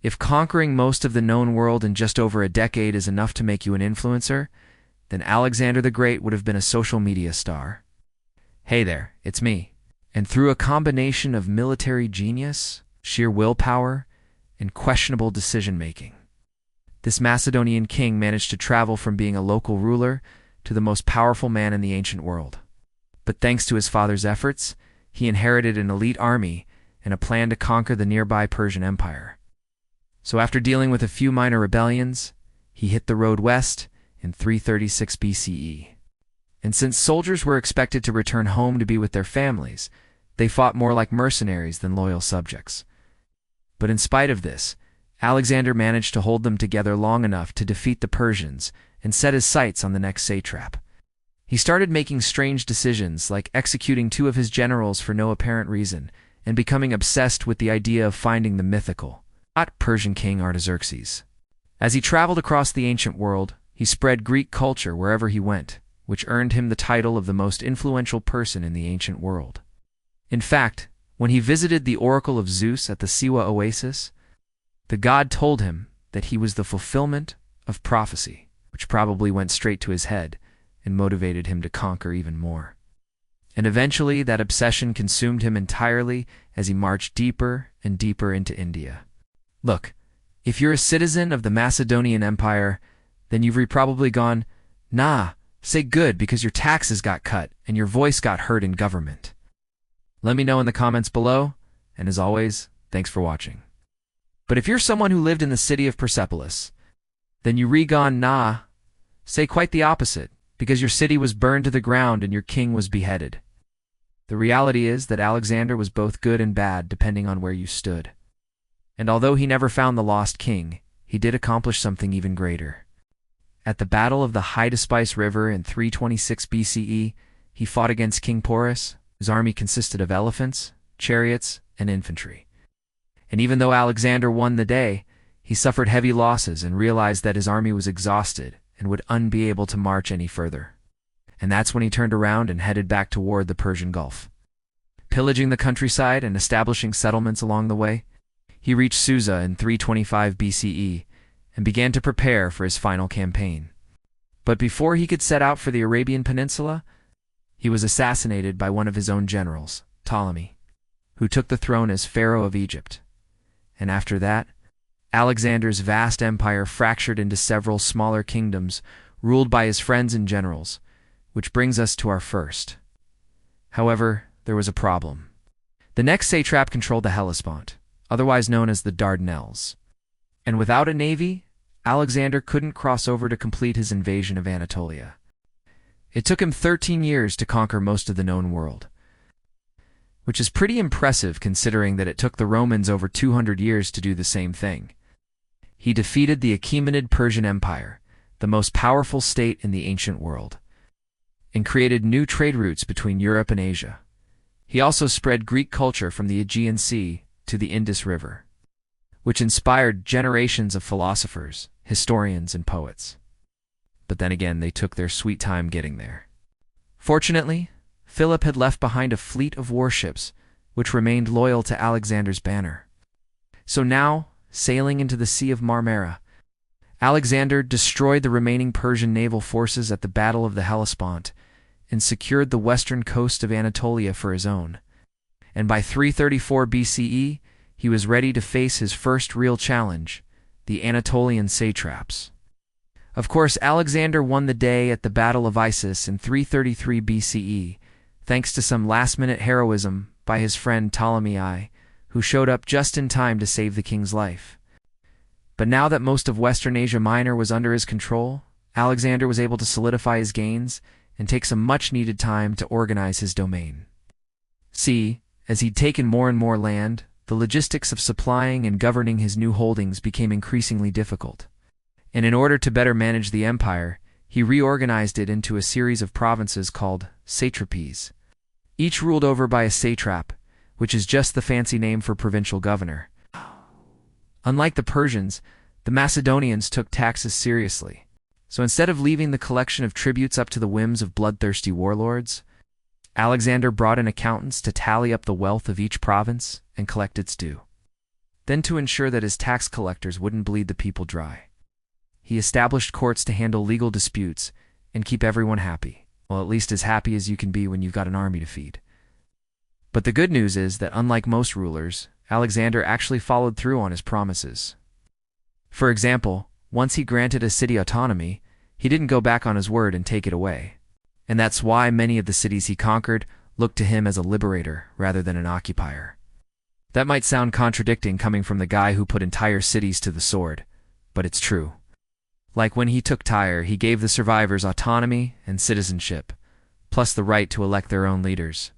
If conquering most of the known world in just over a decade is enough to make you an influencer, then Alexander the Great would have been a social media star. Hey there, it's me. And through a combination of military genius, sheer willpower, and questionable decision-making, this Macedonian king managed to travel from being a local ruler to the most powerful man in the ancient world. But thanks to his father's efforts, he inherited an elite army and a plan to conquer the nearby Persian Empire. So after dealing with a few minor rebellions, he hit the road west in 336 BCE. And since soldiers were expected to return home to be with their families, they fought more like mercenaries than loyal subjects. But in spite of this, Alexander managed to hold them together long enough to defeat the Persians and set his sights on the next satrap. He started making strange decisions like executing 2 of his generals for no apparent reason and becoming obsessed with the idea of finding the mythical, Persian king Artaxerxes. As he traveled across the ancient world, he spread Greek culture wherever he went, which earned him the title of the most influential person in the ancient world. In fact, when he visited the oracle of Zeus at the Siwa oasis, the god told him that he was the fulfillment of prophecy, which probably went straight to his head and motivated him to conquer even more. And eventually that obsession consumed him entirely as he marched deeper and deeper into India. Look, if you're a citizen of the Macedonian Empire, then you've probably gone, nah, say good because your taxes got cut and your voice got heard in government. Let me know in the comments below, and as always, thanks for watching. But if you're someone who lived in the city of Persepolis, then you gone, nah, say quite the opposite, because your city was burned to the ground and your king was beheaded. The reality is that Alexander was both good and bad depending on where you stood. And although he never found the lost king, he did accomplish something even greater. At the Battle of the Hydaspes River in 326 BCE, he fought against King Porus, whose army consisted of elephants, chariots, and infantry. And even though Alexander won the day, he suffered heavy losses and realized that his army was exhausted and would be able to march any further. And that's when he turned around and headed back toward the Persian Gulf. Pillaging the countryside and establishing settlements along the way, he reached Susa in 325 BCE and began to prepare for his final campaign. But before he could set out for the Arabian Peninsula, he was assassinated by one of his own generals, Ptolemy, who took the throne as Pharaoh of Egypt. And after that, Alexander's vast empire fractured into several smaller kingdoms ruled by his friends and generals, which brings us to our first. However, there was a problem. The next satrap controlled the Hellespont, otherwise known as the Dardanelles. And without a navy, Alexander couldn't cross over to complete his invasion of Anatolia. It took him 13 years to conquer most of the known world, which is pretty impressive considering that it took the Romans over 200 years to do the same thing. He defeated the Achaemenid Persian Empire, the most powerful state in the ancient world, and created new trade routes between Europe and Asia. He also spread Greek culture from the Aegean Sea to the Indus River, which inspired generations of philosophers, historians, and poets. But then again, they took their sweet time getting there. Fortunately, Philip had left behind a fleet of warships which remained loyal to Alexander's banner. So now, sailing into the Sea of Marmara, Alexander destroyed the remaining Persian naval forces at the Battle of the Hellespont and secured the western coast of Anatolia for his own. And by 334 BCE, he was ready to face his first real challenge, the Anatolian satraps. Of course, Alexander won the day at the Battle of Issus in 333 BCE, thanks to some last-minute heroism by his friend Ptolemy I, who showed up just in time to save the king's life. But now that most of Western Asia Minor was under his control, Alexander was able to solidify his gains and take some much-needed time to organize his domain. See, as he'd taken more and more land, the logistics of supplying and governing his new holdings became increasingly difficult. And in order to better manage the empire, he reorganized it into a series of provinces called satrapies, each ruled over by a satrap, which is just the fancy name for provincial governor. Unlike the Persians, the Macedonians took taxes seriously. So instead of leaving the collection of tributes up to the whims of bloodthirsty warlords, Alexander brought in accountants to tally up the wealth of each province and collect its due. Then to ensure that his tax collectors wouldn't bleed the people dry, he established courts to handle legal disputes and keep everyone happy. Well, at least as happy as you can be when you've got an army to feed. But the good news is that unlike most rulers, Alexander actually followed through on his promises. For example, once he granted a city autonomy, he didn't go back on his word and take it away. And that's why many of the cities he conquered looked to him as a liberator rather than an occupier. That might sound contradicting coming from the guy who put entire cities to the sword, but it's true. Like when he took Tyre, he gave the survivors autonomy and citizenship, plus the right to elect their own leaders.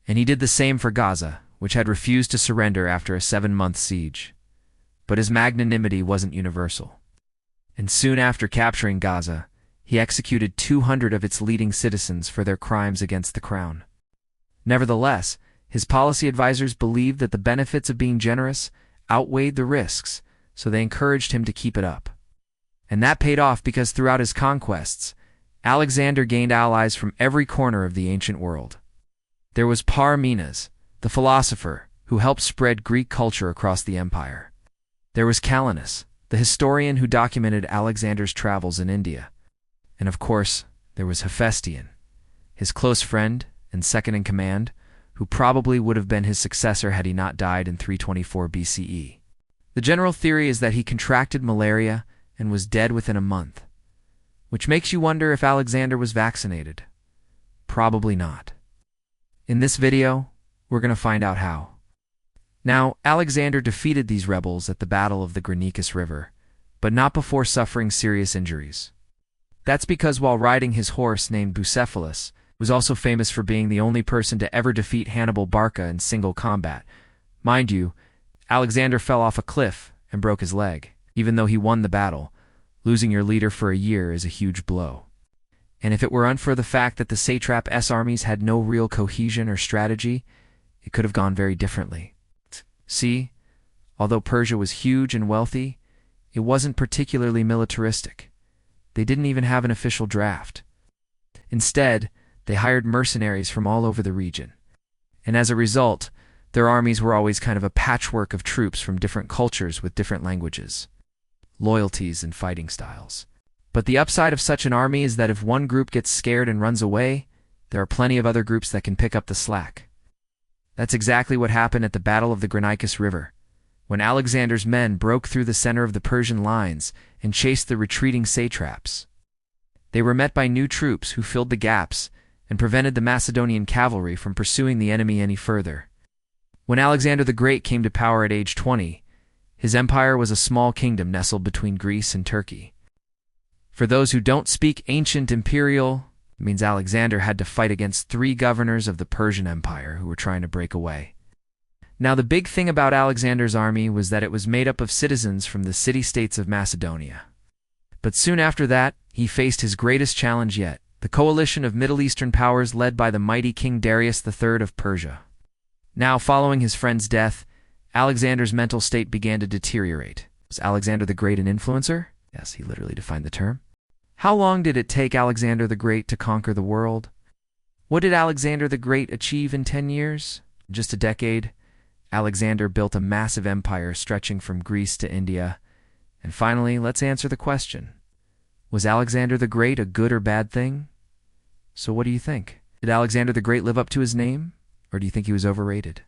And he did the same for Gaza, which had refused to surrender after a 7-month siege. But his magnanimity wasn't universal. And soon after capturing Gaza, he executed 200 of its leading citizens for their crimes against the crown. Nevertheless, his policy advisors believed that the benefits of being generous outweighed the risks, so they encouraged him to keep it up. And that paid off because throughout his conquests, Alexander gained allies from every corner of the ancient world. There was Parmenas, the philosopher, who helped spread Greek culture across the empire. There was Calenus, the historian who documented Alexander's travels in India. And of course, there was Hephaestion, his close friend and second-in-command, who probably would have been his successor had he not died in 324 BCE. The general theory is that he contracted malaria and was dead within a month, which makes you wonder if Alexander was vaccinated. Probably not. In this video, we're going to find out how. Now, Alexander defeated these rebels at the Battle of the Granicus River, but not before suffering serious injuries. That's because while riding his horse named Persepolis, he was also famous for being the only person to ever defeat Hannibal Barca in single combat. Mind you, Alexander fell off a cliff and broke his leg, even though he won the battle. Losing your leader for a year is a huge blow. And if it weren't for the fact that the satrap's armies had no real cohesion or strategy, it could have gone very differently. See, although Persia was huge and wealthy, it wasn't particularly militaristic. They didn't even have an official draft. Instead, they hired mercenaries from all over the region. And as a result, their armies were always kind of a patchwork of troops from different cultures with different languages, loyalties, and fighting styles. But the upside of such an army is that if one group gets scared and runs away, there are plenty of other groups that can pick up the slack. That's exactly what happened at the Battle of the Granicus River, when Alexander's men broke through the center of the Persian lines and chased the retreating satraps. They were met by new troops who filled the gaps and prevented the Macedonian cavalry from pursuing the enemy any further. When Alexander the Great came to power at age 20, his empire was a small kingdom nestled between Greece and Turkey. For those who don't speak ancient imperial, it means Alexander had to fight against 3 governors of the Persian Empire who were trying to break away. Now the big thing about Alexander's army was that it was made up of citizens from the city-states of Macedonia. But soon after that, he faced his greatest challenge yet, the coalition of Middle Eastern powers led by the mighty King Darius III of Persia. Now, following his friend's death, Alexander's mental state began to deteriorate. Was Alexander the Great an influencer? Yes, he literally defined the term. How long did it take Alexander the Great to conquer the world? What did Alexander the Great achieve in 10 years? Just a decade, Alexander built a massive empire stretching from Greece to India. And finally, let's answer the question. Was Alexander the Great a good or bad thing? So what do you think? Did Alexander the Great live up to his name? Or do you think he was overrated?